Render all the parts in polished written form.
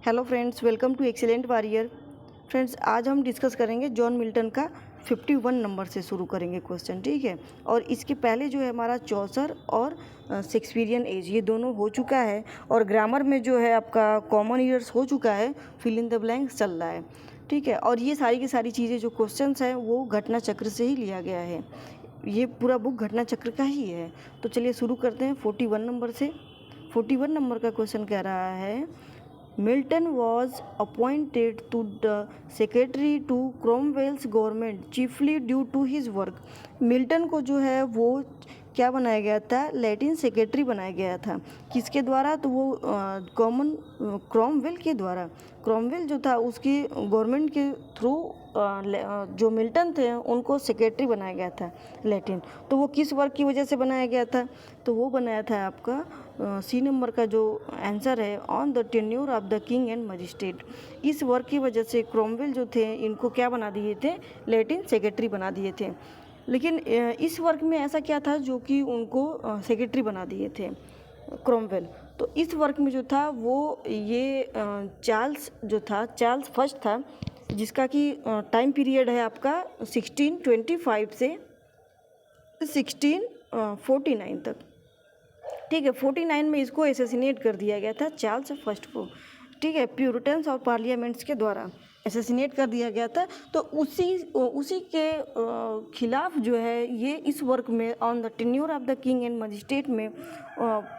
Hello friends, welcome to excellent warrior. Friends, आज हम discuss करेंगे जॉन मिल्टन का 51 नंबर से शुरू करेंगे क्वेश्चन, ठीक है। और इसके पहले जो है हमारा चौसर और शेक्सपियरियन एज ये दोनों हो चुका है। और ग्रामर में जो है आपका कॉमन ईयर्स हो चुका है, फिल इन द ब्लैंक्स चल रहा है, ठीक है। और ये सारी की सारी चीज़ें जो क्वेश्चंस हैं वो घटना चक्र से ही लिया गया है। ये पूरा बुक घटना चक्र का ही है। तो चलिए शुरू करते हैं 41 नंबर से। 41 नंबर का क्वेश्चन कह रहा है, Milton was appointed to the secretary to Cromwell's government chiefly due to his work। Milton को जो है वो क्या बनाया गया था, लैटिन सेक्रेटरी बनाया गया था। किसके द्वारा? तो वो क्रॉमवेल के द्वारा। क्रॉमवेल जो था उसकी गवर्नमेंट के थ्रू जो मिल्टन थे उनको सेक्रेटरी बनाया गया था लैटिन। तो वो किस वर्क की वजह से बनाया गया था? तो वो बनाया था आपका सी नंबर का जो आंसर है, on the tenure of the king and magistrate. इस वर्क की वजह से क्रॉमवेल जो थे इनको क्या बना दिए थे, लैटिन सेक्रेटरी बना दिए थे। लेकिन इस वर्क में ऐसा क्या था जो कि उनको सेक्रेटरी बना दिए थे क्रॉमवेल? तो इस वर्क में जो था वो ये चार्ल्स जो था, चार्ल्स फर्स्ट था, जिसका कि टाइम पीरियड है आपका 1625 से 1649 तक, ठीक है। 49 में इसको एसेसिनेट कर दिया गया था चार्ल्स फर्स्ट को, ठीक है, प्यूरिटन्स और पार्लियामेंट्स के द्वारा एसेसिनेट कर दिया गया था। तो उसी के खिलाफ जो है ये इस वर्क में on the tenure of the king and magistrate में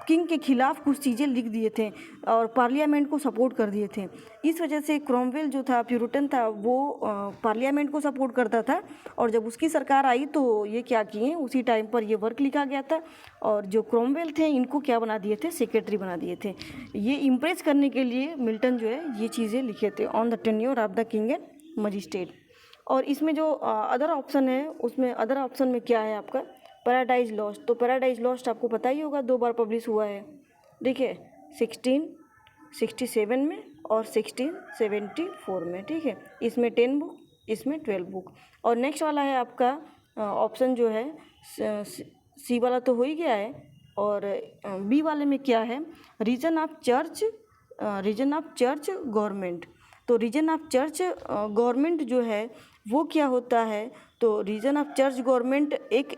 किंग के खिलाफ कुछ चीज़ें लिख दिए थे और पार्लियामेंट को सपोर्ट कर दिए थे। इस वजह से क्रॉमवेल जो था, प्यूरिटन था, वो पार्लियामेंट को सपोर्ट करता था। और जब उसकी सरकार आई तो ये क्या किए, उसी टाइम पर ये वर्क लिखा गया था। और जो क्रॉमवेल थे इनको क्या बना दिए थे, सेक्रेटरी बना दिए थे। ये इम्प्रेस करने के लिए मिल्टन जो है ये चीज़ें लिखे थे, on the tenure of the king and magistrate. और इसमें जो अदर ऑप्शन है, उसमें अदर ऑप्शन में क्या है आपका, पैराडाइज लॉस्ट। तो पैराडाइज लॉस्ट आपको पता ही होगा, 2 बार पब्लिश हुआ है, देखिए 1667 में और 1674 में, ठीक है। इसमें 10 बुक, इसमें 12 बुक। और नेक्स्ट वाला है आपका ऑप्शन जो है सी वाला तो हो ही गया है। और बी वाले में क्या है, रीजन ऑफ चर्च गवर्नमेंट। तो रीजन ऑफ चर्च गवर्नमेंट जो है वो क्या होता है, तो रीजन ऑफ चर्च गवर्नमेंट एक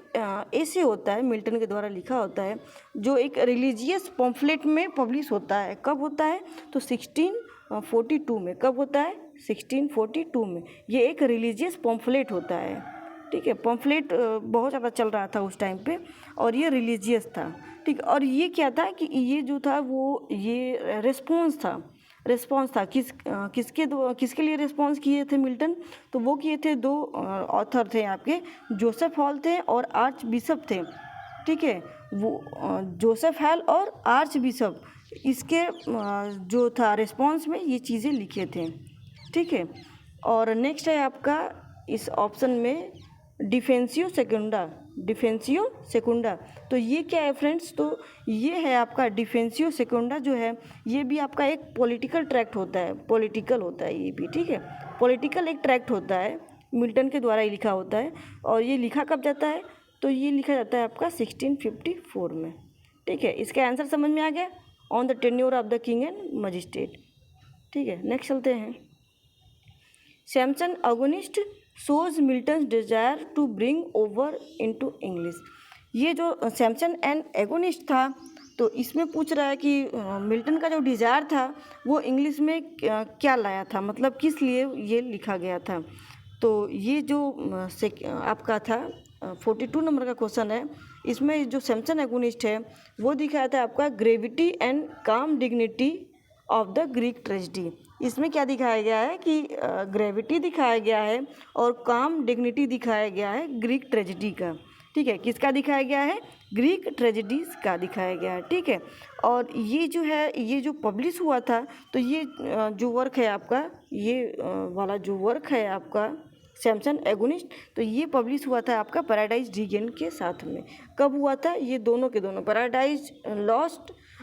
ऐसे होता है, मिल्टन के द्वारा लिखा होता है, जो एक रिलीजियस पम्फलेट में पब्लिश होता है। कब होता है? तो 1642 में। कब होता है? 1642 में। ये एक रिलीजियस पम्फलेट होता है, ठीक है। पम्फलेट बहुत ज़्यादा चल रहा था उस टाइम पे और ये रिलीजियस था, ठीक। और ये क्या था कि ये जो था वो ये रिस्पॉन्स था किसके लिए रिस्पॉन्स किए थे मिल्टन? तो वो किए थे 2 ऑथर थे आपके, जोसेफ हॉल थे और आर्च बिशप थे, ठीक है। वो जोसेफ हॉल और आर्च बिशप, इसके जो था रिस्पॉन्स में ये चीज़ें लिखे थे, ठीक है। और नेक्स्ट है आपका इस ऑप्शन में डिफेंसियो सेकुंडा। तो ये क्या है फ्रेंड्स? तो ये है आपका डिफेंसियो सेकुंडा जो है, ये भी आपका एक पॉलिटिकल ट्रैक्ट होता है, पॉलिटिकल होता है ये भी, ठीक है। पॉलिटिकल एक ट्रैक्ट होता है, मिल्टन के द्वारा ही लिखा होता है। और ये लिखा कब जाता है? तो ये लिखा जाता है आपका 1654 में, ठीक है। इसका आंसर समझ में आ गया, on the tenure of the king and magistrate, ठीक है। नेक्स्ट चलते हैं, Samson Agonistes shows Milton desire to bring over into English. ये जो सैमसन एंड एगोनिस्ट था, तो इसमें पूछ रहा है कि मिल्टन का जो डिज़ायर था वो इंग्लिश में क्या लाया था, मतलब किस लिए ये लिखा गया था। तो ये जो आपका था 42 नंबर का क्वेश्चन है, इसमें जो सैमसन एगोनिस्ट है वो दिखाया था आपका ग्रेविटी एंड काम dignity of the Greek tragedy. इसमें क्या दिखाया गया है कि ग्रेविटी दिखाया गया है और काम डिग्निटी दिखाया गया है ग्रीक ट्रेजेडी का, ठीक है। किसका दिखाया गया है? ग्रीक ट्रेजेडीज का दिखाया गया है, ठीक है। और ये जो है, ये जो पब्लिश हुआ था, तो ये जो वर्क है आपका, ये वाला जो वर्क है आपका सैमसन एगोनिस्ट, तो ये पब्लिश हुआ था आपका पैराडाइज रीगेन के साथ में। कब हुआ था? ये दोनों के दोनों,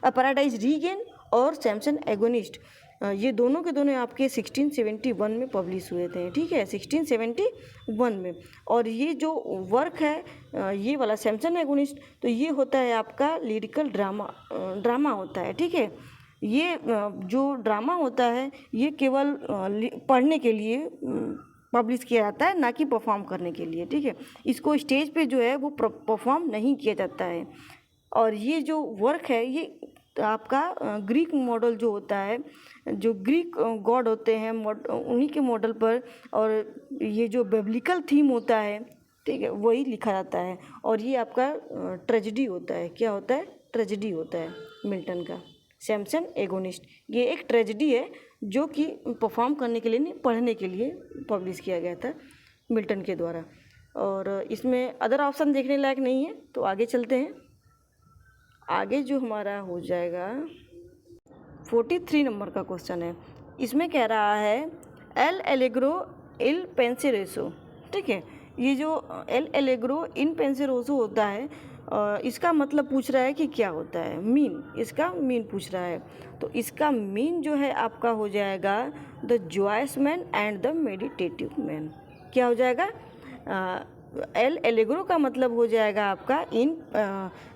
पैराडाइज रीगेन और सैमसन एगोनिस्ट, ये दोनों के दोनों आपके 1671 में पब्लिश हुए थे, ठीक है, 1671 में। और ये जो वर्क है ये वाला सैमसन एगोनिस्ट, तो ये होता है आपका लिरिकल ड्रामा होता है, ठीक है। ये जो ड्रामा होता है ये केवल पढ़ने के लिए पब्लिश किया जाता है, ना कि परफॉर्म करने के लिए, ठीक है। इसको स्टेज पे जो है वो परफॉर्म नहीं किया जाता है। और ये जो वर्क है ये आपका ग्रीक मॉडल जो होता है, जो ग्रीक गॉड होते हैं उन्हीं के मॉडल पर, और ये जो बिब्लिकल थीम होता है, ठीक है, वही लिखा जाता है। और ये आपका ट्रेजेडी होता है। क्या होता है? ट्रेजेडी होता है मिल्टन का सैमसन एगोनिस्ट। ये एक ट्रेजेडी है जो कि परफॉर्म करने के लिए नहीं, पढ़ने के लिए पब्लिश किया गया था मिल्टन के द्वारा। और इसमें अदर ऑप्शन देखने लायक नहीं है, तो आगे चलते हैं। आगे जो हमारा हो जाएगा 43 नंबर का क्वेश्चन है। इसमें कह रहा है एल एलेग्रो इल पेंसिरोसो, ठीक है। ये जो एल एलेग्रो इन पेंसिरोसो होता है, इसका मतलब पूछ रहा है कि क्या होता है, मीन, इसका मीन पूछ रहा है। तो इसका मीन जो है आपका हो जाएगा the joyous man and the meditative man. क्या हो जाएगा? एल एलेग्रो का मतलब हो जाएगा आपका इन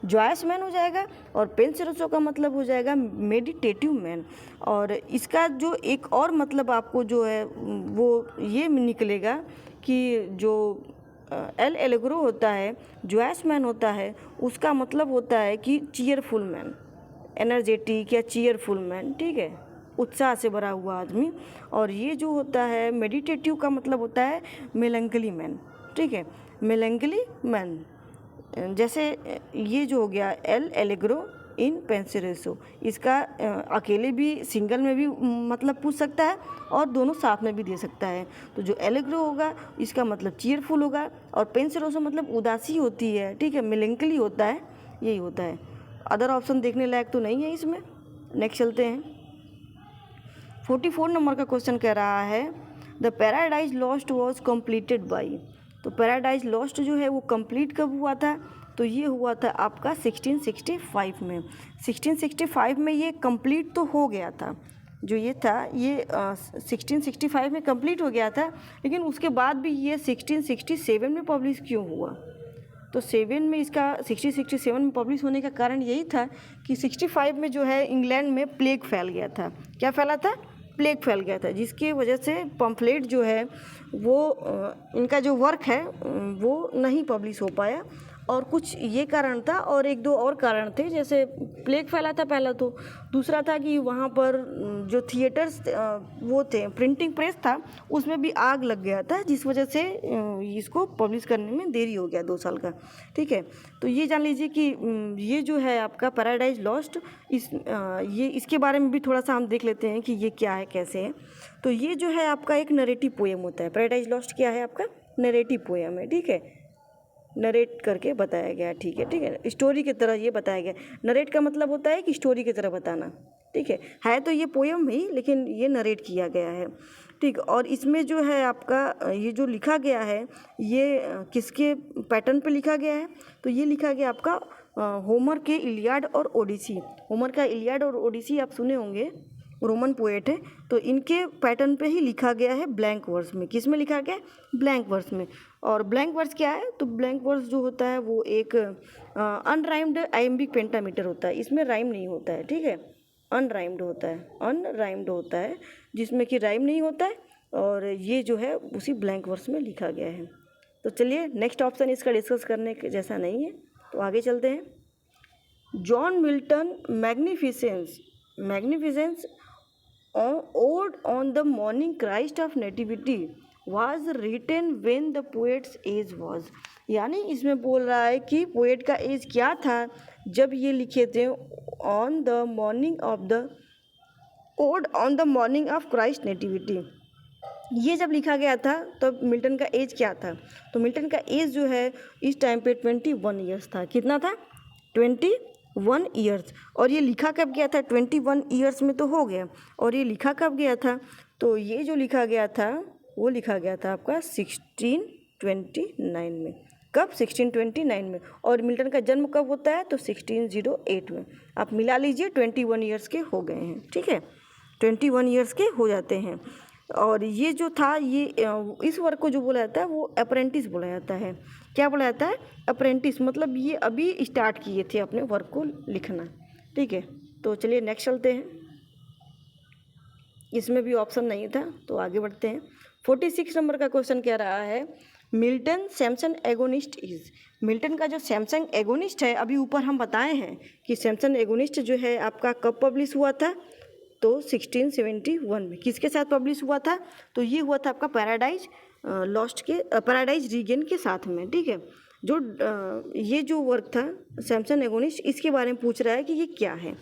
जॉयस मैन हो जाएगा, और पेंसिरोसो का मतलब हो जाएगा मेडिटेटिव मैन। और इसका जो एक और मतलब आपको जो है वो ये निकलेगा कि जो एल एलेग्रो होता है, जॉयस मैन होता है, उसका मतलब होता है कि चीयरफुल मैन, एनर्जेटिक या चीयरफुल मैन, ठीक है, उत्साह से भरा हुआ आदमी। और ये जो होता है मेडिटेटिव का मतलब होता है मेलंकली मैन, ठीक है, मेलंकली मैन। जैसे ये जो हो गया एल एलेग्रो इन पेंसिरोसो, इसका अकेले भी सिंगल में भी मतलब पूछ सकता है और दोनों साथ में भी दे सकता है। तो जो एलेग्रो होगा इसका मतलब चीयरफुल होगा, और पेंसिरोसो मतलब उदासी होती है, ठीक है, मेलंकली होता है, यही होता है। अदर ऑप्शन देखने लायक तो नहीं है इसमें। नेक्स्ट चलते हैं। 44 नंबर का क्वेश्चन कह रहा है the paradise lost was completed by. तो पैराडाइज लॉस्ट जो है वो कंप्लीट कब हुआ था? तो ये हुआ था आपका 1665 में। 1665 में ये कंप्लीट तो हो गया था, जो ये था ये 1665 में कंप्लीट हो गया था, लेकिन उसके बाद भी ये 1667 में पब्लिश क्यों हुआ? तो 7 में इसका 1667 में पब्लिश होने का कारण यही था कि 65 में जो है इंग्लैंड में प्लेग फैल गया था। क्या फैला था? प्लेग फैल गया था, जिसकी वजह से पम्फलेट जो है वो इनका जो वर्क है वो नहीं पब्लिश हो पाया। और कुछ ये कारण था, और एक दो और कारण थे, जैसे प्लेग फैला था पहला, तो दूसरा था कि वहाँ पर जो थिएटर्स वो थे, प्रिंटिंग प्रेस था, उसमें भी आग लग गया था, जिस वजह से इसको पब्लिश करने में देरी हो गया 2 साल का, ठीक है। तो ये जान लीजिए कि ये जो है आपका पैराडाइज लॉस्ट, ये इसके बारे में भी थोड़ा सा हम देख लेते हैं कि ये क्या है, कैसे है। तो ये जो है आपका एक नरेटिव पोएम होता है। पैराडाइज लॉस्ट क्या है? आपका नरेटिव पोएम है, ठीक है, नरेट करके बताया गया, ठीक है, स्टोरी की तरह ये बताया गया। नरेट का मतलब होता है कि स्टोरी की तरह बताना, ठीक है तो ये पोएम ही, लेकिन ये नरेट किया गया है, ठीक। और इसमें जो है आपका ये जो लिखा गया है ये किसके पैटर्न पे लिखा गया है? तो ये लिखा गया आपका होमर के इलियाड और ओडिसी। होमर का इलियाड और ओडिसी आप सुने होंगे, रोमन पोएट है, तो इनके पैटर्न पे ही लिखा गया है ब्लैंक वर्स में। किस में लिखा गया? ब्लैंक वर्स में। और ब्लैंक वर्स क्या है? तो ब्लैंक वर्स जो होता है वो एक अनराइम्ड आइम्बिक पेंटामीटर होता है। इसमें राइम नहीं होता है, ठीक है, अनराइम्ड होता है, अनराइम्ड होता है, जिसमें कि राइम नहीं होता है, और ये जो है उसी ब्लैंक वर्स में लिखा गया है। तो चलिए नेक्स्ट ऑप्शन इसका डिस्कस करने के जैसा नहीं है, तो आगे चलते हैं। John Milton magnificence Ode on the Morning Christ of Nativity was written when the poet's age was। यानी इसमें बोल रहा है कि पोएट का एज क्या था जब ये लिखे थे on the morning of the odd on the morning of Christ nativity. ये जब लिखा गया था तो मिल्टन का एज क्या था? तो मिल्टन का एज जो है इस टाइम पे 21 ईयर्स था। कितना था? 21 ईयर्स। और ये लिखा कब गया था? 21 ईयर्स में तो हो गया। और ये लिखा कब गया था? तो ये जो लिखा गया था वो लिखा गया था आपका 1629 में। कब? 1629 में। और मिल्टन का जन्म कब होता है? तो 1608 में। आप मिला लीजिए, 21 ईयर्स के हो गए हैं, ठीक है, 21 ईयर्स के हो जाते हैं। और ये जो था ये इस वर्क को जो बोला जाता है वो अप्रेंटिस बोला जाता है। क्या बोला जाता है? अप्रेंटिस। मतलब ये अभी स्टार्ट किए थे अपने वर्क को लिखना, ठीक है। तो चलिए नेक्स्ट चलते हैं। इसमें भी ऑप्शन नहीं था, तो आगे बढ़ते हैं। 46 नंबर का क्वेश्चन कह रहा है Milton Samson agonist is. Milton का जो सैमसंग एगोनिस्ट है, अभी ऊपर हम बताए हैं कि सैमसंग एगोनिस्ट जो है आपका कब पब्लिश हुआ था, तो 1671 में। किसके साथ पब्लिश हुआ था, तो ये हुआ था आपका पैराडाइज लॉस्ट के पैराडाइज रीगेन के साथ में, ठीक है। जो ये जो वर्क था सैमसंग एगोनिस्ट, इसके बारे में पूछ रहा है कि ये क्या है,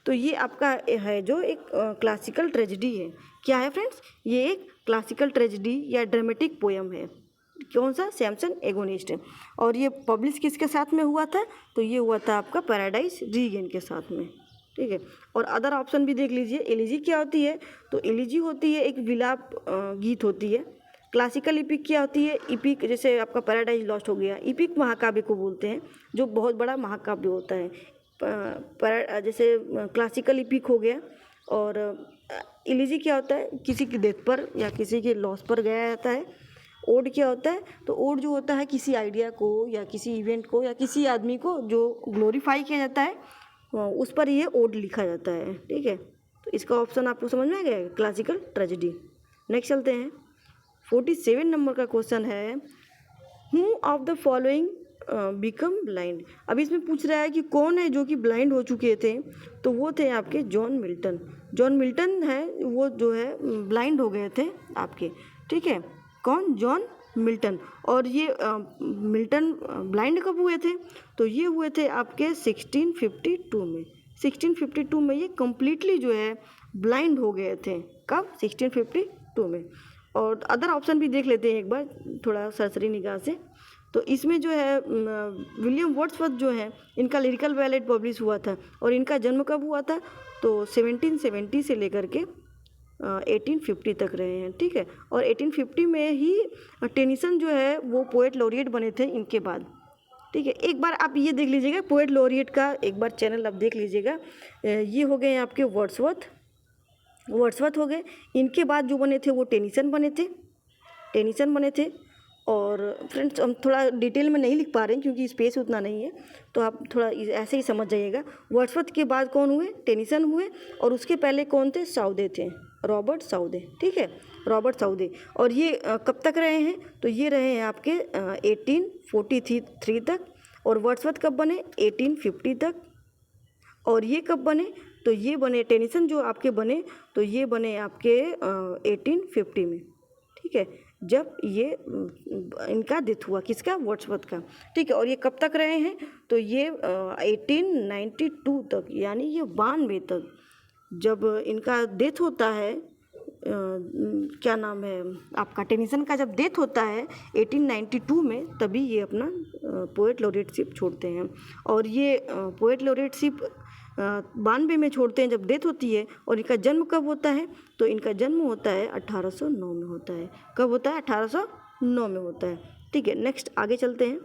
तो ये आपका है जो एक क्लासिकल ट्रेजेडी है। क्या है फ्रेंड्स, ये एक क्लासिकल ट्रेजेडी या ड्रामेटिक पोएम है। कौन सा, सैमसंग एगोनिस्ट है। और ये पब्लिश किसके साथ में हुआ था, तो ये हुआ था आपका पैराडाइज रीगेन के साथ में, ठीक है। और अदर ऑप्शन भी देख लीजिए। एलिजी क्या होती है, तो एलिजी होती है एक विलाप गीत होती है। क्लासिकल इपिक क्या होती है, इपिक जैसे आपका पैराडाइज लॉस्ट हो गया, इपिक महाकाव्य को बोलते हैं, जो बहुत बड़ा महाकाव्य होता है। जैसे क्लासिकल इपिक हो गया। और एलिजी क्या होता है, किसी की डेथ पर या किसी के लॉस पर गाया जाता है। ओड क्या होता है, तो ओड जो होता है किसी आइडिया को या किसी इवेंट को या किसी आदमी को जो ग्लोरीफाई किया जाता है, उस पर ये ओड लिखा जाता है, ठीक है। तो इसका ऑप्शन आपको समझ में आ गया, क्लासिकल ट्रेजेडी। नेक्स्ट चलते हैं। 47 नंबर का क्वेश्चन है who of the following become blind. अब इसमें पूछ रहा है कि कौन है जो कि ब्लाइंड हो चुके थे, तो वो थे आपके जॉन मिल्टन। जॉन मिल्टन है वो जो है ब्लाइंड हो गए थे आपके, ठीक है। कौन, जॉन मिल्टन। और ये मिल्टन ब्लाइंड कब हुए थे, तो ये हुए थे आपके 1652 में। 1652 में ये कम्प्लीटली जो है ब्लाइंड हो गए थे। कब, 1652 में। और अदर ऑप्शन भी देख लेते हैं एक बार थोड़ा सरसरी निगाह से। तो इसमें जो है विलियम वर्ड्सवर्थ जो है, इनका लिरिकल बैलेड पब्लिश हुआ था। और इनका जन्म कब हुआ था, तो 1770 से लेकर के 1850 तक रहे हैं, ठीक है। और 1850 में ही टेनिसन जो है वो पोएट लॉरिएट बने थे इनके बाद, ठीक है। एक बार आप ये देख लीजिएगा पोएट लॉरिएट का एक बार चैनल आप देख लीजिएगा। ये हो गए आपके वर्ड्सवर्थ हो गए। इनके बाद जो बने थे वो टेनिसन बने थे। और फ्रेंड्स हम थोड़ा डिटेल में नहीं लिख पा रहे हैं क्योंकि स्पेस उतना नहीं है, तो आप थोड़ा ऐसे ही समझ जाइएगा। वर्ड्सवर्थ के बाद कौन हुए, टेनिसन हुए। और उसके पहले कौन थे, साउदे थे, रॉबर्ट साउदे, ठीक है, रॉबर्ट साउदे। और ये कब तक रहे हैं, तो ये रहे हैं आपके 1843 तक। और वर्ड्सवर्थ कब बने, 1850 तक। और ये कब बने, तो ये बने टेनिसन जो आपके बने, तो ये बने आपके 1850 में, ठीक है, जब ये इनका डेथ हुआ, किसका, वर्ड्सवर्थ का, ठीक है। और ये कब तक रहे हैं, तो ये 1892 तक, यानी ये 92 तक जब इनका डेथ होता है। क्या नाम है आपका, टेनिसन का जब डेथ होता है 1892 में, तभी ये अपना पोएट लॉरिएटशिप छोड़ते हैं। और ये पोएट लॉरिएटशिप 92 में छोड़ते हैं जब डेथ होती है। और इनका जन्म कब होता है, तो इनका जन्म होता है 1809 में होता है। कब होता है, 1809 में होता है, ठीक है। नेक्स्ट आगे चलते हैं।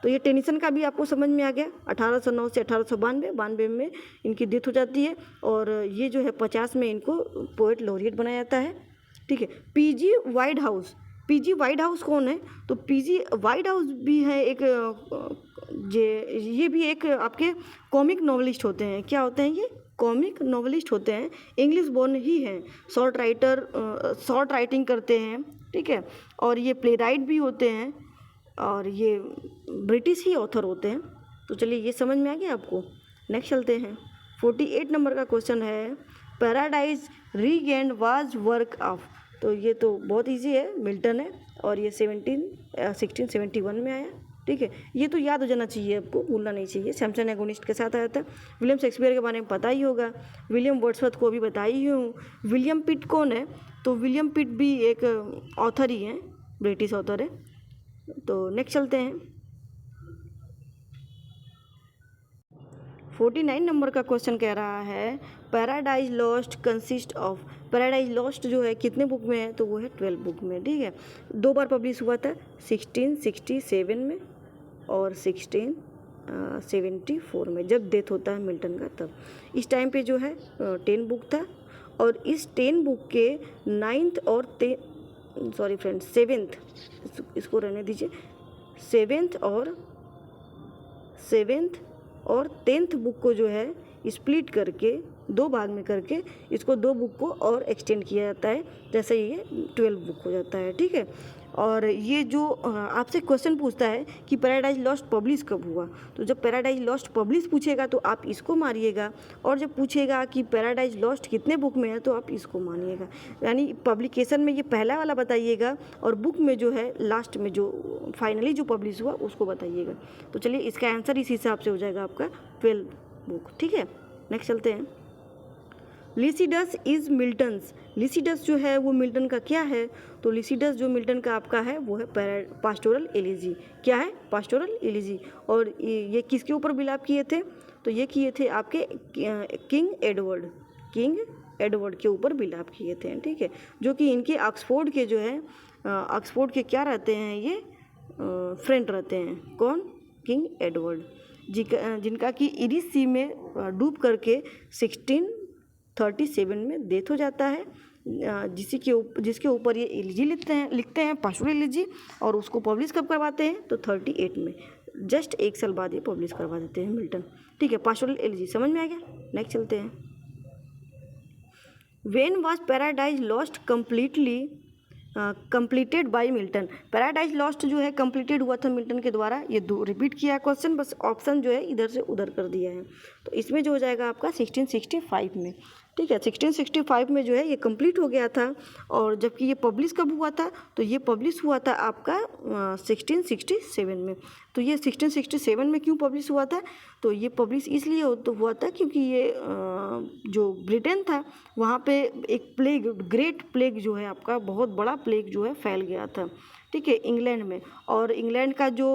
तो ये टेनिसन का भी आपको समझ में आ गया, 1809 से 1892 में इनकी डेथ हो जाती है। और ये जो है 50 में इनको पोएट लॉरिएट बनाया जाता है, ठीक है। पीजी वाइट हाउस कौन है, तो पीजी वाइट हाउस भी है एक ये भी एक आपके कॉमिक नॉवलिस्ट होते हैं। क्या होते हैं ये, कॉमिक नॉवलिस्ट होते हैं। इंग्लिश बोर्न ही हैं, शॉर्ट राइटिंग करते हैं, ठीक है। और ये प्ले राइट भी होते हैं और ये ब्रिटिश ही ऑथर होते हैं। तो चलिए ये समझ में आ गया आपको। नेक्स्ट चलते हैं। 48 नंबर का क्वेश्चन है paradise regained was work of. तो ये तो बहुत इजी है, मिल्टन है और ये 1671 में आया, ठीक है। ये तो याद हो जाना चाहिए, आपको भूलना नहीं चाहिए। सैमसन एगोनिस्ट के साथ आया था। विलियम शेक्सपियर के बारे में पता ही होगा, विलियम वर्ड्सवर्थ को भी बताई ही हूँ। विलियम पिट कौन है, तो विलियम पिट भी एक ऑथर ही हैं, ब्रिटिश ऑथर है। तो नेक्स्ट चलते हैं। 49 नंबर का क्वेश्चन कह रहा है paradise lost consist of. Paradise lost जो है कितने बुक में है, तो वो है 12 बुक में, ठीक है। 2 बार पब्लिश हुआ था, 1667 में और 1674 में, जब डेथ होता है मिल्टन का तब। इस टाइम पे जो है 10 बुक था। और इस 10 बुक के 9th और 7th, इसको रहने दीजिए, 7th और 10th बुक को जो है स्प्लिट करके 2 भाग में करके इसको 2 बुक को और एक्सटेंड किया जाता है, जैसे ये 12 बुक हो जाता है, ठीक है। और ये जो आपसे क्वेश्चन पूछता है कि पैराडाइज लॉस्ट पब्लिश कब हुआ, तो जब पैराडाइज लॉस्ट पब्लिश पूछेगा तो आप इसको मारिएगा, और जब पूछेगा कि पैराडाइज लॉस्ट कितने बुक में है तो आप इसको मानिएगा। यानी पब्लिकेशन में ये पहला वाला बताइएगा और बुक में जो है लास्ट में जो फाइनली जो पब्लिश हुआ उसको बताइएगा। तो चलिए इसका आंसर इस हिसाब से हो जाएगा आपका 12 बुक, ठीक है। नेक्स्ट चलते हैं। Lycidas is Milton's. लिसिडस जो है वो मिल्टन का क्या है, तो लिसिडस जो मिल्टन का आपका है वो है पास्टोरल एलिजी। क्या है? Pastoral elegy. और ये किसके ऊपर बिलाप किए थे, तो ये किए थे आपके किंग एडवर्ड के ऊपर बिलाप किए थे, ठीक है। जो कि इनके ऑक्सफोर्ड के जो है ऑक्सफोर्ड के क्या रहते हैं, ये फ्रेंड रहते हैं। कौन? किंग एडवर्ड, जिनका कि इरिस सी में डूब करके 1637 में डेथ हो जाता है, जिसके ऊपर ये एलिजी लिखते हैं पास्टोरल एलिजी, और उसको पब्लिश कब करवाते हैं, तो 38 में, जस्ट 1 साल बाद ये पब्लिश करवा देते हैं मिल्टन, ठीक है। पास्टोरल एलिजी समझ में आ गया। नेक्स्ट चलते हैं। When was paradise lost completed by Milton. Paradise lost जो है कंप्लीटेड हुआ था मिल्टन के द्वारा। ये दो रिपीट किया है क्वेश्चन, बस ऑप्शन जो है इधर से उधर कर दिया है। तो इसमें जो हो जाएगा आपका 1665 में, ठीक है। 1665 में जो है ये कंप्लीट हो गया था, और जबकि ये पब्लिश कब हुआ था, तो ये पब्लिश हुआ था आपका 1667 में। तो ये 1667 में क्यों पब्लिश हुआ था, तो ये पब्लिश इसलिए हुआ था क्योंकि ये जो ब्रिटेन था वहाँ पे एक प्लेग, ग्रेट प्लेग जो है आपका, बहुत बड़ा प्लेग जो है फैल गया था, ठीक है, इंग्लैंड में। और इंग्लैंड का जो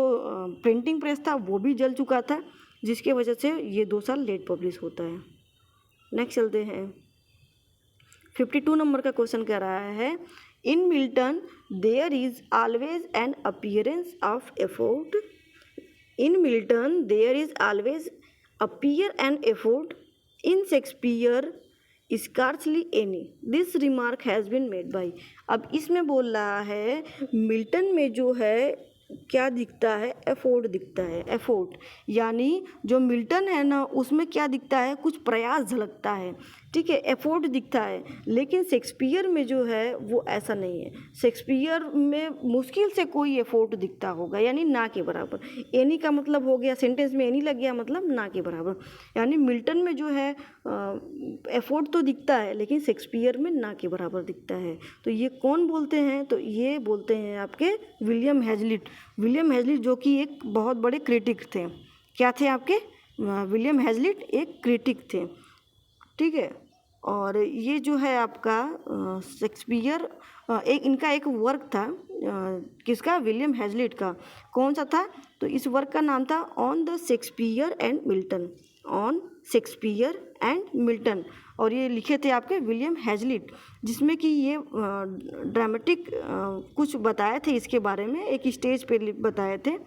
प्रिंटिंग प्रेस था वो भी जल चुका था, जिसके वजह से ये 2 साल लेट पब्लिश होता है। नेक्स्ट चलते हैं। 52 नंबर का क्वेश्चन कह रहा है, in Milton there is always an appearance of effort. In Milton there is always appear and effort, in Shakespeare scarcely any, this remark has been made by. अब इसमें बोल रहा है मिल्टन में जो है क्या दिखता है, एफोर्ट दिखता है। एफोर्ट यानी जो मिल्टन है ना उसमें क्या दिखता है, कुछ प्रयास झलकता है, ठीक है, एफोर्ट दिखता है। लेकिन शेक्सपियर में जो है वो ऐसा नहीं है। शेक्सपियर में मुश्किल से कोई एफोर्ट दिखता होगा, यानी ना के बराबर। एनी का मतलब हो गया, सेंटेंस में एनी लग गया मतलब ना के बराबर। यानी मिल्टन में जो है एफोर्ट तो दिखता है लेकिन शेक्सपियर में ना के बराबर दिखता है। तो ये कौन बोलते हैं, तो ये बोलते हैं आपके विलियम हैजलिट। विलियम हैजलिट जो कि एक बहुत बड़े क्रिटिक थे। क्या थे आपके? विलियम हैजलिट एक क्रिटिक थे, ठीक है। और ये जो है आपका शेक्सपियर इनका एक वर्क था, किसका? विलियम हैजलिट का। कौन सा था? तो इस वर्क का नाम था on the Shakespeare and Milton. On Shakespeare and Milton, और ये लिखे थे आपके विलियम हैजलिट, जिसमें कि ये ड्रामेटिक कुछ बताए थे इसके बारे में। एक स्टेज पे बताए थे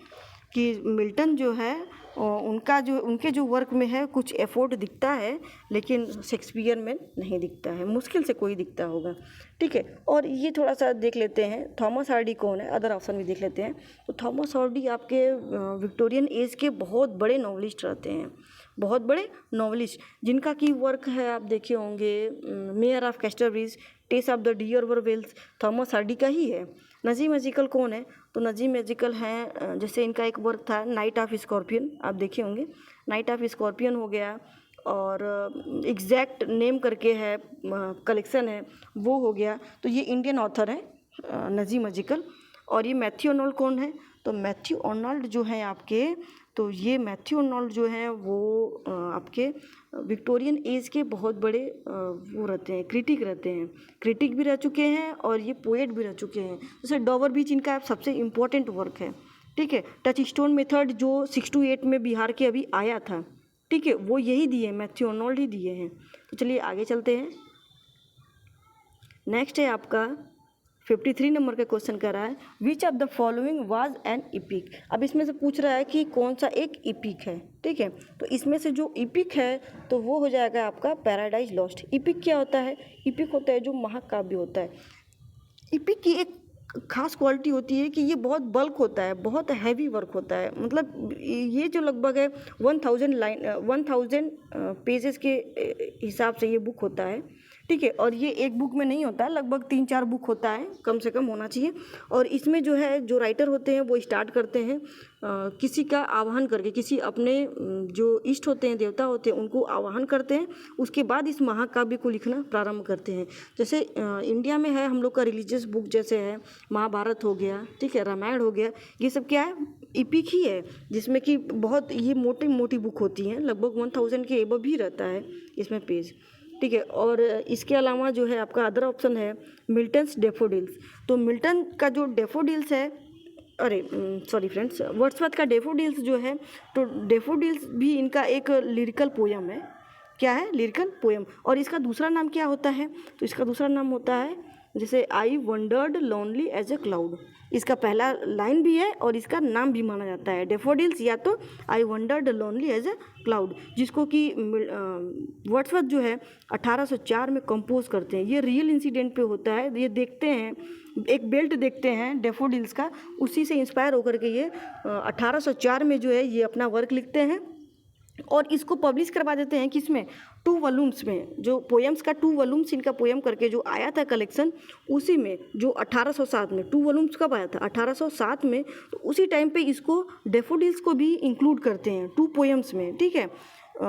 कि मिल्टन जो है उनके जो वर्क में है कुछ एफोर्ट दिखता है, लेकिन शेक्सपियर में नहीं दिखता है, मुश्किल से कोई दिखता होगा, ठीक है। और ये थोड़ा सा देख लेते हैं, थॉमस हार्डी कौन है, अदर ऑप्शन भी देख लेते हैं। तो थॉमस हार्डी आपके विक्टोरियन एज के बहुत बड़े नॉवलिस्ट रहते हैं, बहुत बड़े नॉवलिस्ट, जिनका की वर्क है आप देखे होंगे, Mayor of Casterbridge, Tess of the d'Urbervilles, Thomas Hardy का ही है। नजीम एजिकल कौन है, तो नजीम एजिकल हैं, जैसे इनका एक वर्क था नाइट ऑफ स्कॉर्पियन, आप देखे होंगे, नाइट ऑफ स्कॉर्पियन हो गया, और एग्जैक्ट नेम करके है, कलेक्शन है, वो हो गया। तो ये इंडियन ऑथर है नजीम एजिकल। और ये मैथ्यू आर्नोल्ड कौन है, तो मैथ्यू आर्नोल्ड जो है आपके, तो ये मैथ्यू आर्नोल्ड जो हैं वो आपके विक्टोरियन एज के बहुत बड़े वो रहते हैं, क्रिटिक रहते हैं, क्रिटिक भी रह चुके हैं और ये पोएट भी रह चुके हैं। जैसे डॉवर बीच इनका सबसे इम्पोर्टेंट वर्क है, ठीक है। टच स्टोन मेथड जो 6 to 8 में बिहार के अभी आया था, ठीक है, वो यही दिए, मैथ्यू आर्नोल्ड ही दिए हैं। तो चलिए आगे चलते हैं। नेक्स्ट है आपका 53 नंबर का क्वेश्चन कर रहा है, which of the following was an EPIC. अब इसमें से पूछ रहा है कि कौन सा एक इपिक है, ठीक है। तो इसमें से जो इपिक है तो वो हो जाएगा आपका पैराडाइज लॉस्ट। इपिक क्या होता है? इपिक होता है जो महाकाव्य होता है। इपिक की एक खास क्वालिटी होती है कि ये बहुत बल्क होता है, बहुत हैवी वर्क होता है। मतलब ये जो लगभग है 1000 पेजेस के हिसाब से ये बुक होता है, ठीक है। और ये एक बुक में नहीं होता है, लगभग 3-4 बुक होता है, कम से कम होना चाहिए। और इसमें जो है जो राइटर होते हैं वो स्टार्ट करते हैं किसी का आवाहन करके, किसी अपने जो इष्ट होते हैं, देवता होते हैं, उनको आवाहन करते हैं। उसके बाद इस महाकाव्य को लिखना प्रारंभ करते हैं। जैसे इंडिया में है हम लोग का रिलीजियस बुक, जैसे है महाभारत हो गया, ठीक है, रामायण हो गया, ये सब क्या है, इपिक ही है, जिसमें कि बहुत ये मोटी मोटी बुक होती हैं, लगभग 1000 के एबव भी रहता है इसमें पेज, ठीक है। और इसके अलावा जो है आपका अदर ऑप्शन है मिल्टन्स डैफोडिल्स। तो मिल्टन का जो डैफोडिल्स है, अरे सॉरी फ्रेंड्स, वर्ड्सवर्थ का डैफोडिल्स जो है, तो डैफोडिल्स भी इनका एक लिरिकल पोयम है। क्या है? Lyrical poem. और इसका दूसरा नाम क्या होता है? तो इसका दूसरा नाम होता है जैसे I wandered lonely as a cloud. इसका पहला लाइन भी है और इसका नाम भी माना जाता है डैफोडिल्स, या तो I wandered lonely as a cloud, जिसको कि वर्ड्सवर्थ जो है 1804 में कंपोज करते हैं। ये रियल इंसिडेंट पे होता है। ये देखते हैं, एक बेल्ट देखते हैं डैफोडिल्स का, उसी से इंस्पायर होकर के ये 1804 में जो है ये अपना वर्क लिखते हैं और इसको पब्लिश करवा देते हैं। किसमें? 2 वॉल्यूम्स में। जो पोएम्स का 2 वॉल्यूम्स इनका पोएम करके जो आया था कलेक्शन, उसी में जो 1807 में 2 वॉल्यूम्स कब आया था? 1807 में। तो उसी टाइम पे इसको डैफोडिल्स को भी इंक्लूड करते हैं 2 पोएम्स में, ठीक है।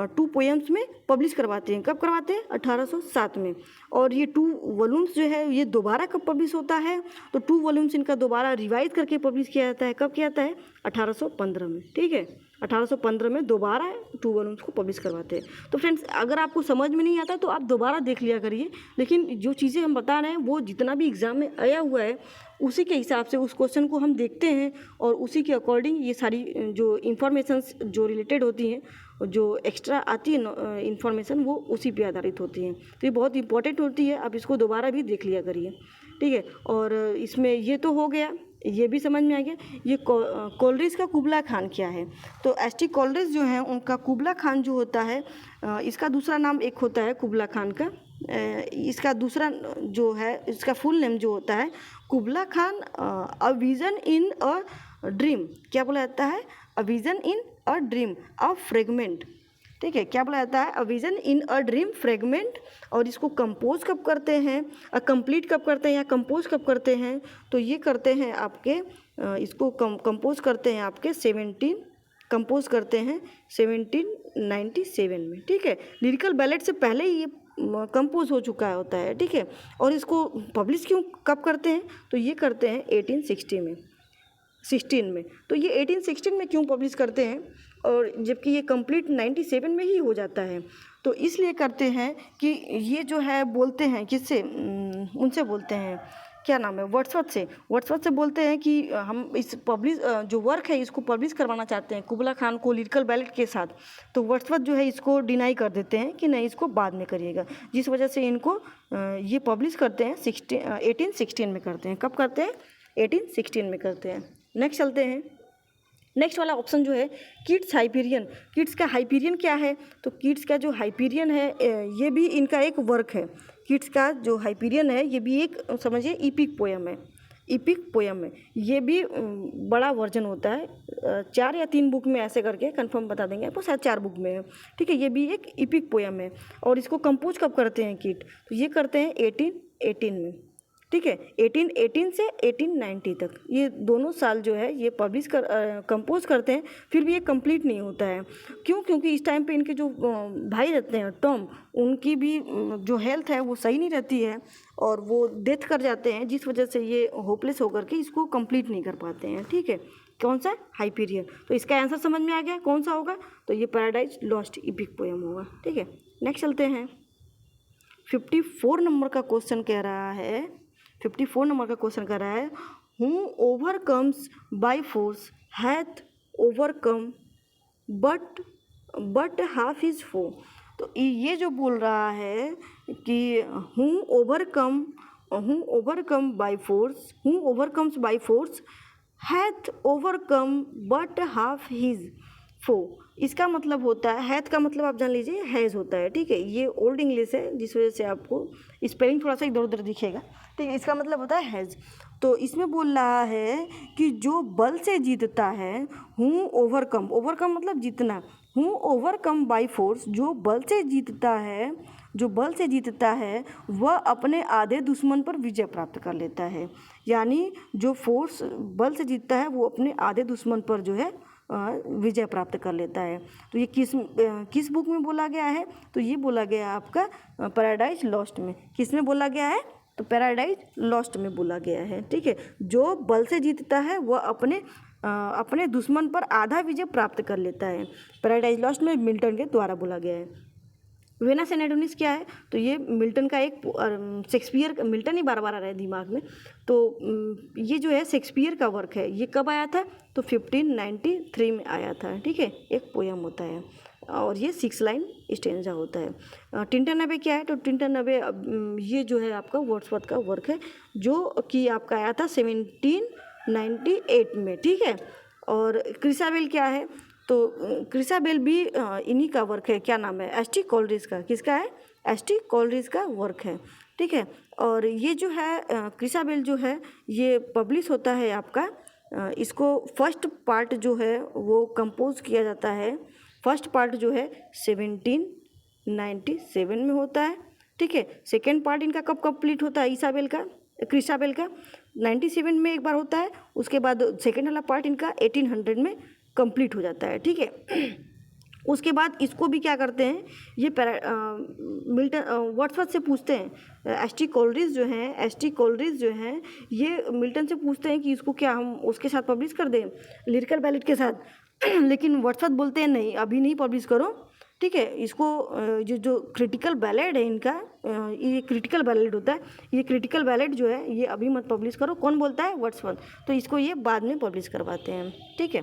2 पोएम्स में पब्लिश करवाते हैं। कब करवाते हैं? 1807 में। और ये 2 वॉल्यूम्स जो है ये दोबारा कब पब्लिश होता है? तो 2 वॉल्यूम्स इनका दोबारा रिवाइज करके पब्लिश किया जाता है। कब किया जाता है? 1815 में, ठीक है। 1815 में दोबारा 2 वॉल्यूम्स को पब्लिश करवाते हैं। तो फ्रेंड्स, अगर आपको समझ में नहीं आता तो आप दोबारा देख लिया करिए, लेकिन जो चीज़ें हम बता रहे हैं वो जितना भी एग्ज़ाम में आया हुआ है उसी के हिसाब से उस क्वेश्चन को हम देखते हैं और उसी के अकॉर्डिंग ये सारी जो इन्फॉर्मेशंस जो रिलेटेड होती हैं, जो एक्स्ट्रा आती है इन्फॉर्मेशन, वो उसी पे आधारित होती हैं। तो ये बहुत इंपॉर्टेंट होती है, आप इसको दोबारा भी देख लिया करिए, ठीक है। और इसमें ये तो हो गया, ये भी समझ में आ गया। ये कोलरिज का कुबला खान क्या है? तो एस.टी. कोलरिज जो है उनका कुबला खान जो होता है, इसका दूसरा नाम एक होता है कुबला खान का। इसका दूसरा जो है, इसका फुल नेम जो होता है Kubla Khan a vision in a dream. क्या बोला जाता है? A vision in a dream, a fragment, ठीक है। क्या बोला जाता है? A vision in a dream fragment. और इसको कंपोज कब करते हैं, कंप्लीट कब करते हैं या कंपोज कब करते हैं? तो ये करते हैं आपके इसको कंपोज करते हैं आपके 1797 में, ठीक है। लिरिकल बैलेट से पहले ही ये कंपोज हो चुका होता है, ठीक है। और इसको पब्लिश कब करते हैं? तो ये करते हैं 1816 में। तो ये 1816 में क्यों पब्लिश करते हैं, और जबकि ये कंप्लीट 97 में ही हो जाता है? तो इसलिए करते हैं कि ये जो है बोलते हैं किससे, उनसे बोलते हैं, क्या नाम है, वर्ड्सवर्थ से बोलते हैं कि हम इस पब्लिश जो वर्क है इसको पब्लिश करवाना चाहते हैं कुबला खान को लिरिकल बैलेट के साथ। तो वर्ड्सवर्थ जो है इसको डिनाई कर देते हैं कि नहीं, इसको बाद में करिएगा, जिस वजह से इनको ये पब्लिश करते हैं 1816 में करते हैं। कब करते हैं? 1816 में करते हैं। नेक्स्ट चलते हैं। नेक्स्ट वाला ऑप्शन जो है कीट्स हाइपीरियन। कीट्स का हाइपीरियन क्या है? तो कीट्स का जो हाइपीरियन है ये भी इनका एक वर्क है। कीट्स का जो हाइपीरियन है ये भी एक समझिए इपिक पोयम है। ये भी बड़ा वर्जन होता है, 4 या 3 बुक में ऐसे करके कंफर्म बता देंगे आपको, शायद 4 बुक में है, ठीक है। ये भी एक इपिक पोयम है। और इसको कंपोज कब करते हैं कीट? तो ये करते हैं 1818 में, ठीक है। 1818 से 1890 तक ये दोनों साल जो है ये पब्लिश कंपोज करते हैं। फिर भी ये कंप्लीट नहीं होता है। क्यों? क्योंकि इस टाइम पे इनके जो भाई रहते हैं टॉम, उनकी भी जो हेल्थ है वो सही नहीं रहती है और वो डेथ कर जाते हैं, जिस वजह से ये होपलेस होकर के इसको कंप्लीट नहीं कर पाते हैं, ठीक है। कौन सा? हाइपीरियन। तो इसका आंसर समझ में आ गया कौन सा होगा? तो ये पैराडाइज लॉस्ट इपिक पोयम होगा, ठीक है। नेक्स्ट चलते हैं। 54 नंबर का क्वेश्चन कह रहा है, 54 नंबर का क्वेश्चन कर रहा है, who overcomes by force hath overcome but half is foe. तो ये जो बोल रहा है कि who overcomes by force hath overcome but half his foe, इसका मतलब होता है, हैथ का मतलब आप जान लीजिए हैज़ होता है, ठीक है। ये ओल्ड इंग्लिश है जिस वजह से आपको स्पेलिंग थोड़ा सा इधर उधर दिखेगा, ठीक है। इसका मतलब होता है हैज़। तो इसमें बोल रहा है कि जो बल से जीतता है, हूँ ओवरकम, ओवरकम मतलब जीतना, हूँ ओवरकम बाई फोर्स, जो बल से जीतता है, जो बल से जीतता है वह अपने आधे दुश्मन पर विजय प्राप्त कर लेता है। यानी जो फोर्स बल से जीतता है वो अपने आधे दुश्मन पर जो है विजय प्राप्त कर लेता है। तो ये किस बुक में बोला गया है? तो ये बोला गया है आपका पैराडाइज लॉस्ट में। किस में बोला गया है? तो पैराडाइज लॉस्ट में बोला गया है, ठीक है। जो बल से जीतता है वह अपने दुश्मन पर आधा विजय प्राप्त कर लेता है। पैराडाइज लॉस्ट में मिल्टन के द्वारा बोला गया है। वेनस एंड एडोनिस क्या है? तो ये मिल्टन का एक शेक्सपियर, मिल्टन ही बार बार आ रहा है दिमाग में। तो ये जो है शेक्सपियर का वर्क है। ये कब आया था? तो 1593 में आया था, ठीक है। एक पोयम होता है और ये 6 लाइन स्टेंजा होता है। टिंटन अबे क्या है? तो टिंटन अबे ये जो है आपका वर्ड्सवर्थ का वर्क है, जो कि आपका आया था 1798 में, ठीक है। और क्रिसाबेल क्या है? तो क्रिसाबेल भी इन्हीं का वर्क है। क्या नाम है? एस टी कोलरिज का। किसका है? एस टी कोलरिज का वर्क है, ठीक है। और ये जो है क्रिसाबेल जो है ये पब्लिश होता है आपका, इसको फर्स्ट पार्ट जो है वो कंपोज किया जाता है, फर्स्ट पार्ट जो है 1797 में होता है, ठीक है। सेकेंड पार्ट इनका कब कंप्लीट होता है? इसाबेल का, क्रिसाबेल का 97 में एक बार होता है। उसके बाद सेकेंड वाला पार्ट इनका 1800 में कंप्लीट हो जाता है, ठीक है। उसके बाद इसको भी क्या करते हैं, ये मिल्टन वर्ड्सवर्थ से पूछते हैं। एस टी कोलरिज जो हैं ये मिल्टन से पूछते हैं कि इसको क्या हम उसके साथ पब्लिश कर दें, लिरिकल बैलेट के साथ। लेकिन वर्ड्सवर्थ बोलते हैं नहीं, अभी नहीं पब्लिश करो, ठीक है। इसको जो क्रिटिकल बैलेट है इनका, ये क्रिटिकल बैलेट होता है, ये क्रिटिकल बैलेट जो है ये अभी मत पब्लिश करो। कौन बोलता है? वर्ड्सवर्थ। तो इसको ये बाद में पब्लिश करवाते हैं, ठीक है।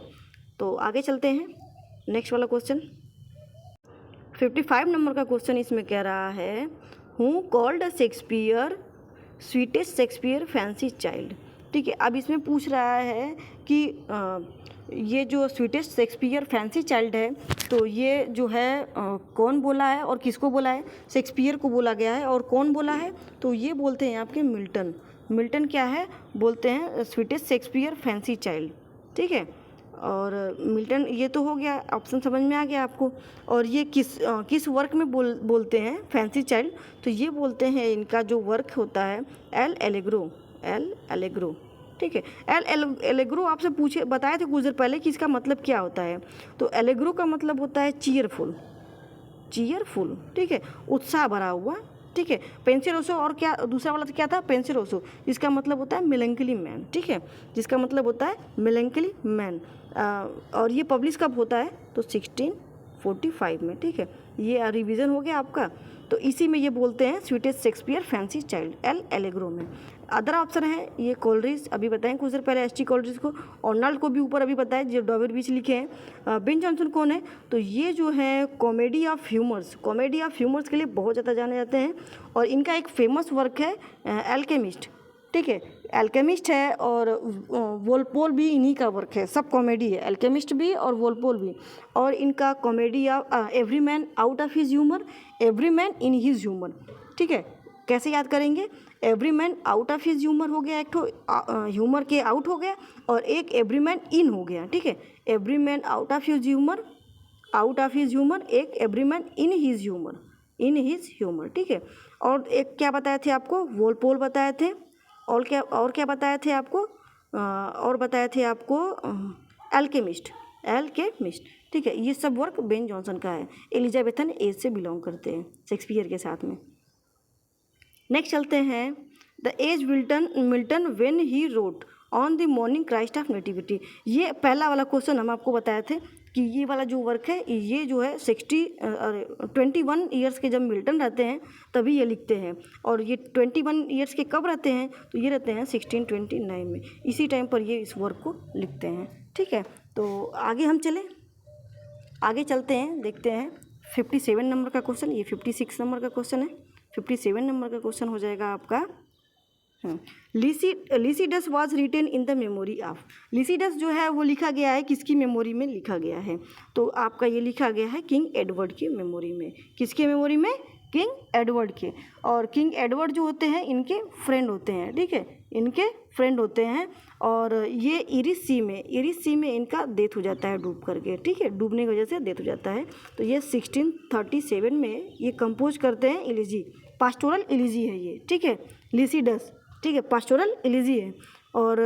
तो आगे चलते हैं, नेक्स्ट वाला क्वेश्चन 55 नंबर का क्वेश्चन इसमें कह रहा है, हूँ called Shakespeare sweetest Shakespeare fancy child, ठीक है। अब इसमें पूछ रहा है कि ये जो स्वीटेस्ट शेक्सपियर फैंसी चाइल्ड है, तो ये जो है कौन बोला है और किसको बोला है? शेक्सपियर को बोला गया है। और कौन बोला है? तो ये बोलते हैं आपके मिल्टन। मिल्टन क्या है? बोलते हैं स्वीटेस्ट शेक्सपियर फैंसी चाइल्ड, ठीक है। और मिल्टन ये तो हो गया, ऑप्शन समझ में आ गया आपको। और ये किस वर्क में बोलते हैं फैंसी चाइल्ड? तो ये बोलते हैं, इनका जो वर्क होता है एल एलेग्रो, ठीक है। एल एलेग्रो आपसे बताए थे कुछ देर पहले कि इसका मतलब क्या होता है। तो एलेग्रो का मतलब होता है चीयरफुल, ठीक है, उत्साह भरा हुआ, ठीक है। पेंसिरोसो, और क्या दूसरा वाला क्या था? पेंसिरोसो, जिसका मतलब होता है मेलेंकली मैन, ठीक है, जिसका मतलब होता है मेलेंकली मैन। और ये पब्लिश कब होता है? तो 1645 में, ठीक है। ये रिवीजन हो गया आपका। तो इसी में ये बोलते हैं sweetest Shakespeare fancy child, L allegro में। अदर ऑप्शन है ये कोलरिज, अभी बताएं कुछ देर पहले एस टी कोलरिज को। ऑर्नाल्ड को भी ऊपर अभी बताया, जो डॉवेड बीच लिखे हैं। बेन जॉनसन कौन है? तो ये जो है कॉमेडी ऑफ ह्यूमर्स के लिए बहुत ज़्यादा जाने जाते हैं। और इनका एक फेमस वर्क है एल्केमिस्ट, ठीक है। एल्केमिस्ट है और वोलपोल भी इन्हीं का वर्क है, सब कॉमेडी है, एल्केमिस्ट भी और वोलपोल भी। और इनका comedy of every man out of his humour, every man in his humour, ठीक है। कैसे याद करेंगे? Every man out of his humour हो गया, एक तो ह्यूमर के आउट हो गया, और एक एवरी मैन इन हो गया, ठीक है। Every man out of his humour, एक every man in his humour, ठीक है। और एक क्या बताए थे आपको? वोलपोल बताए थे। और क्या बताए थे आपको? एल्केमिस्ट, ठीक है। ये सब वर्क बेन जॉनसन का है। एलिजाबेथन एज से बिलोंग करते हैं शेक्सपियर के साथ में। नेक्स्ट चलते हैं, the age Milton when he wrote on the morning Christ of nativity. ये पहला वाला क्वेश्चन हम आपको बताए थे कि ये वाला जो वर्क है ये जो है 21 ईयर्स के जब मिल्टन रहते हैं तभी ये लिखते हैं। और ये 21 ईयर्स के कब रहते हैं? तो ये रहते हैं 1629 में, इसी टाइम पर ये इस वर्क को लिखते हैं, ठीक है। तो आगे चलते हैं, देखते हैं 57 नंबर का क्वेश्चन। ये 56 नंबर का क्वेश्चन है। 57 नंबर का क्वेश्चन हो जाएगा आपका, Lycidas was written in the memory of. Lycidas जो है वो लिखा गया है किसकी मेमोरी में लिखा गया है? तो आपका ये लिखा गया है किंग एडवर्ड की मेमोरी में। किसके मेमोरी में? किंग एडवर्ड के। और किंग एडवर्ड जो होते हैं इनके फ्रेंड होते हैं, ठीक है, इनके फ्रेंड होते हैं। और ये इरिस सी में इनका डेथ हो जाता है डूब करके, ठीक है, डूबने की वजह से डेथ हो जाता है। तो ये 1637 में ये कंपोज करते हैं एलिजी, पास्टोरल एलिजी है ये, ठीक है, लिसिडस, ठीक है, पास्टोरल एलिजी है। और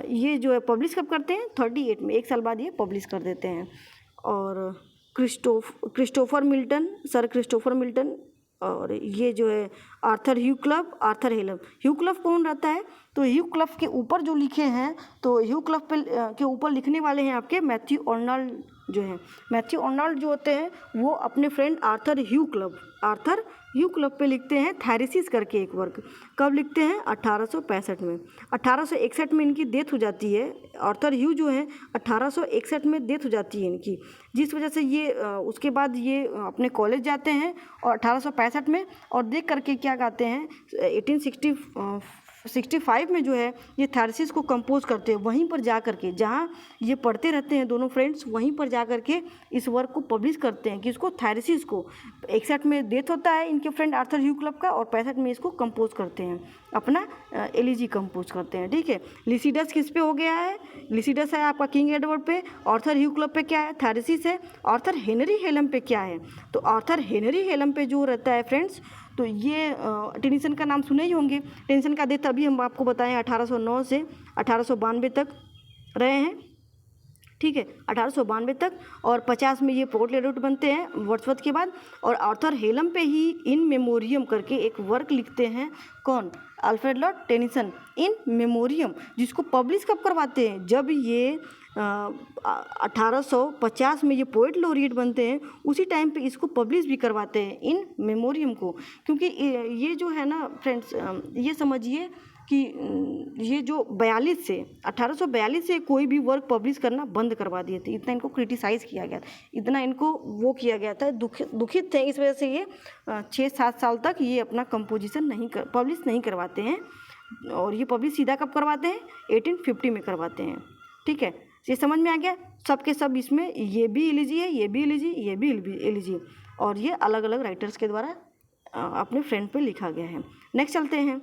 ये जो है पब्लिश कब करते हैं? 38 में, 1 साल बाद ये पब्लिश कर देते हैं। और Christopher Milton, sir Christopher Milton, और ये जो है आर्थर ह्यू क्लब कौन रहता है? तो ह्यू क्लब के ऊपर जो लिखे हैं, तो ह्यू क्लब के ऊपर लिखने वाले हैं आपके मैथ्यू अर्नल्ड जो है। मैथ्यू अर्नल्ड जो होते हैं वो अपने फ्रेंड आर्थर ह्यू क्लब पे लिखते हैं थेरेसिस करके एक वर्क। कब लिखते हैं? 1865 में। 1861 में इनकी डेथ हो जाती है। आर्थर ह्यू जो है 1861 में डेथ हो जाती है इनकी, जिस वजह से ये उसके बाद ये अपने कॉलेज जाते हैं और 1865 में, और देख करके क्या कहते हैं 1865 में जो है ये थेरेसिस को कंपोज करते हैं। वहीं पर जा करके जहाँ ये पढ़ते रहते हैं दोनों फ्रेंड्स, वहीं पर जा करके इस वर्क को पब्लिश करते हैं कि इसको थेरेसिस को 61 में डेथ होता है इनके फ्रेंड आर्थर ह्यू क्लब का, और 65 में इसको कंपोज करते हैं, अपना एलिजी कंपोज करते हैं, ठीक है। लिसिडस किस पे हो गया है? लिसिडस है आपका किंग एडवर्ड पे। आर्थर ह्यू क्लब पे क्या है? थेरेसिस है। आर्थर हेनरी हेलम पे क्या है? तो आर्थर हेनरी हेलम पे जो रहता है फ्रेंड्स, तो ये टेनिसन का नाम सुने ही होंगे। टेनिसन का डेथ अभी हम आपको बताएं 1809 से 1892 तक रहे हैं, ठीक है, 1892 तक। और 50 में ये पोर्ट लेरोट बनते हैं वर्ड्सवर्थ के बाद। और आर्थर हेलम पे ही इन मेमोरियम करके एक वर्क लिखते हैं, कौन? अल्फ्रेड लॉर्ड टेनिसन, इन मेमोरियम, जिसको पब्लिश कब करवाते हैं? जब ये 1850 में ये पोएट लॉरिएट बनते हैं, उसी टाइम पे इसको पब्लिश भी करवाते हैं इन मेमोरियम को। क्योंकि ये जो है ना फ्रेंड्स, ये समझिए कि ये जो 1842 से कोई भी वर्क पब्लिश करना बंद करवा दिए थे। इतना इनको क्रिटिसाइज़ किया गया था, इतना इनको वो किया गया था, दुखित थे। इस वजह से ये 6-7 साल तक ये अपना कंपोजिशन पब्लिश नहीं करवाते हैं। और ये पब्लिश सीधा कब करवाते हैं? 1850 में करवाते हैं, ठीक है। ये समझ में आ गया? सब के सब इसमें ये भी एलिजी है, ये भी एलिजी, ये भी एलिजी, और ये अलग अलग राइटर्स के द्वारा अपने फ्रेंड पे लिखा गया है। नेक्स्ट चलते हैं।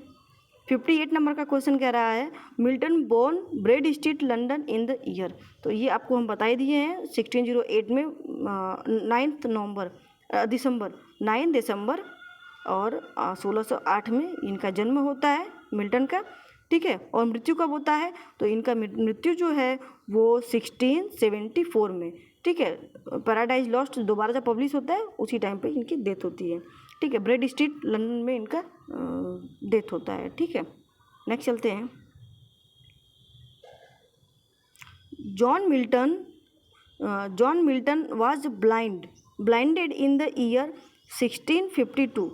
58 नंबर का क्वेश्चन कह रहा है Milton born Bread Street London in the year. तो ये आपको हम बता ही दिए हैं 1608 में 9 दिसंबर और 1608 में इनका जन्म होता है मिल्टन का, ठीक है। और मृत्यु कब होता है? तो इनका मृत्यु जो है वो 1674 में, ठीक है। पैराडाइज लॉस्ट दोबारा जब पब्लिश होता है उसी टाइम पे इनकी डेथ होती है, ठीक है। ब्रेड स्ट्रीट लंदन में इनका डेथ होता है, ठीक है। नेक्स्ट चलते हैं। John Milton was blinded in the year 1652।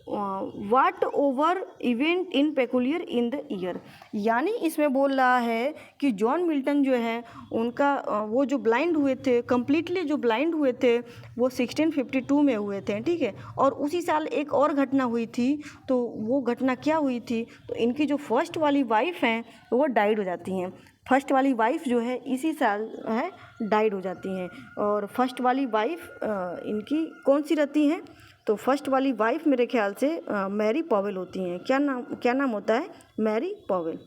What over event in peculiar in the year, यानी इसमें बोल रहा है कि जॉन मिल्टन जो है उनका वो जो ब्लाइंड हुए थे, कम्प्लीटली जो ब्लाइंड हुए थे वो 1652 में हुए थे, ठीक है। और उसी साल एक और घटना हुई थी। तो वो घटना क्या हुई थी? तो इनकी जो फर्स्ट वाली वाइफ हैं वो डाइड हो जाती हैं। फर्स्ट वाली वाइफ जो है इसी साल है डाइड हो जाती हैं। और फर्स्ट वाली वाइफ इनकी कौन सी रहती हैं? तो फर्स्ट वाली वाइफ मेरे ख्याल से मैरी पॉवेल होती हैं। क्या नाम होता है? मैरी पॉवेल,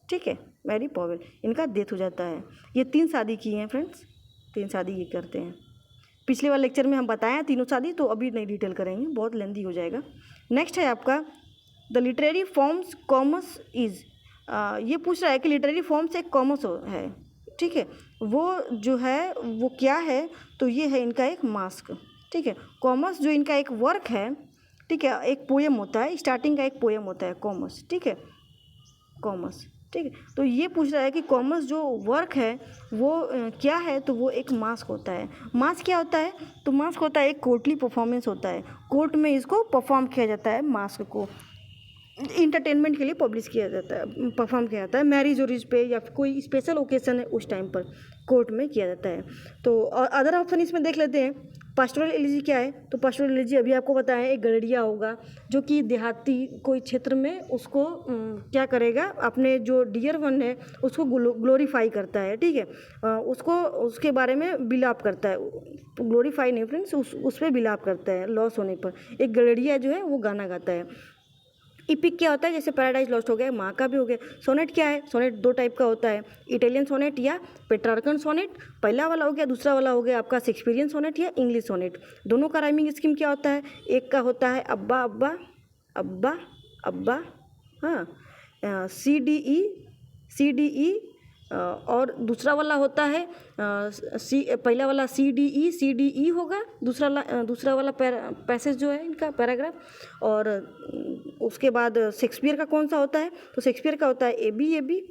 ठीक है, मैरी पॉवेल। इनका डेथ हो जाता है। ये 3 शादी की हैं फ्रेंड्स, 3 शादी ये करते हैं। पिछले वाले लेक्चर में हम बताएं तीनों शादी, तो अभी नहीं डिटेल करेंगे, बहुत लेंदी हो जाएगा। नेक्स्ट है आपका the literary forms commerce is. ये पूछ रहा है कि लिटरेरी फॉर्म्स एक कॉमर्स है, ठीक है। वो जो है वो क्या है? तो ये है इनका एक मास्क, ठीक है। कॉमर्स जो इनका एक वर्क है, ठीक है, एक पोएम होता है, स्टार्टिंग का एक पोएम होता है कॉमर्स, ठीक है, कॉमर्स, ठीक है। तो ये पूछ रहा है कि कॉमर्स जो वर्क है वो क्या है? तो वो एक मास्क होता है। मास्क क्या होता है? तो मास्क होता है एक कोर्टली परफॉर्मेंस होता है, कोर्ट में इसको परफॉर्म किया जाता है। मास्क को इंटरटेनमेंट के लिए पब्लिश किया जाता है, परफॉर्म किया जाता है। मैरिज और पे या फिर कोई स्पेशल ओकेजन है उस टाइम पर कोर्ट में किया जाता है। तो और अदर ऑप्शन इसमें देख लेते हैं। पास्टोरल एलिजी क्या है? तो पास्टोरल एलिजी अभी आपको बताया, एक गड़ेरिया होगा जो कि देहाती कोई क्षेत्र में उसको क्या करेगा, अपने जो डियर वन है उसको ग्लोरीफाई करता है, ठीक है, उसको उसके बारे में बिलाप करता है, ग्लोरीफाई नहीं फ्रेंड्स, उस पर बिलाप करता है लॉस होने पर। एक गड़ेरिया जो है वो गाना गाता है। इपिक क्या होता है? जैसे पैराडाइज लॉस्ट हो गया, माँ का भी हो गया। सोनेट क्या है? सोनेट दो टाइप का होता है, इटालियन सोनेट या पेट्रार्कन सोनेट, पहला वाला हो गया, दूसरा वाला हो गया आपका शेक्सपियरियन सोनेट या इंग्लिश सोनेट। दोनों का राइमिंग स्कीम क्या होता है? एक का होता है अब्बा अब्बा अब्बा अब्बा, हाँ, सी डी ई, और दूसरा वाला होता है पहला वाला सी डी ई होगा, दूसरा वाला पैसेज जो है इनका पैराग्राफ। और उसके बाद शेक्सपियर का कौन सा होता है? तो शेक्सपियर का होता है A B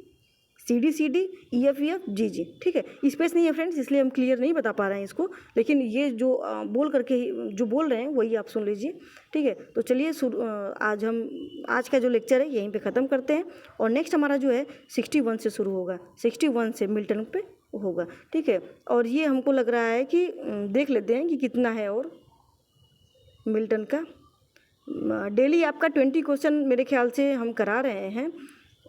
C D E F G, ठीक है। स्पेस नहीं है फ्रेंड्स, इसलिए हम क्लियर नहीं बता पा रहे हैं इसको, लेकिन ये जो बोल करके जो बोल रहे हैं वही आप सुन लीजिए, ठीक है। तो चलिए आज का जो लेक्चर है यहीं पे ख़त्म करते हैं, और नेक्स्ट हमारा जो है 61 से शुरू होगा, 61 से मिल्टन पे होगा, ठीक है। और ये हमको लग रहा है कि देख लेते हैं कि कितना है, और मिल्टन का डेली आपका 20 क्वेश्चन मेरे ख्याल से हम करा रहे हैं।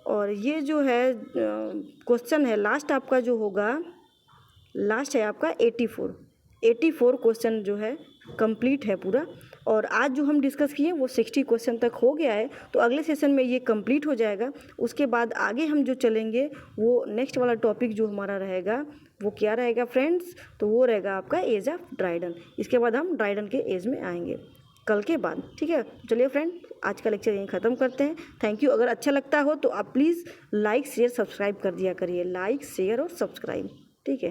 और ये जो है क्वेश्चन है लास्ट आपका जो होगा, लास्ट है आपका 84 क्वेश्चन जो है कंप्लीट है पूरा। और आज जो हम डिस्कस किए वो 60 क्वेश्चन तक हो गया है, तो अगले सेशन में ये कंप्लीट हो जाएगा। उसके बाद आगे हम जो चलेंगे वो नेक्स्ट वाला टॉपिक जो हमारा रहेगा वो क्या रहेगा फ्रेंड्स? तो वो रहेगा आपका एज ऑफ ड्राइडन। इसके बाद हम ड्राइडन के एज में आएंगे कल के बाद, ठीक है। चलिए फ्रेंड, आज का लेक्चर यहीं ख़त्म करते हैं। Thank you. अगर अच्छा लगता हो तो आप प्लीज़ लाइक शेयर सब्सक्राइब कर दिया करिए, लाइक शेयर और सब्सक्राइब, ठीक है।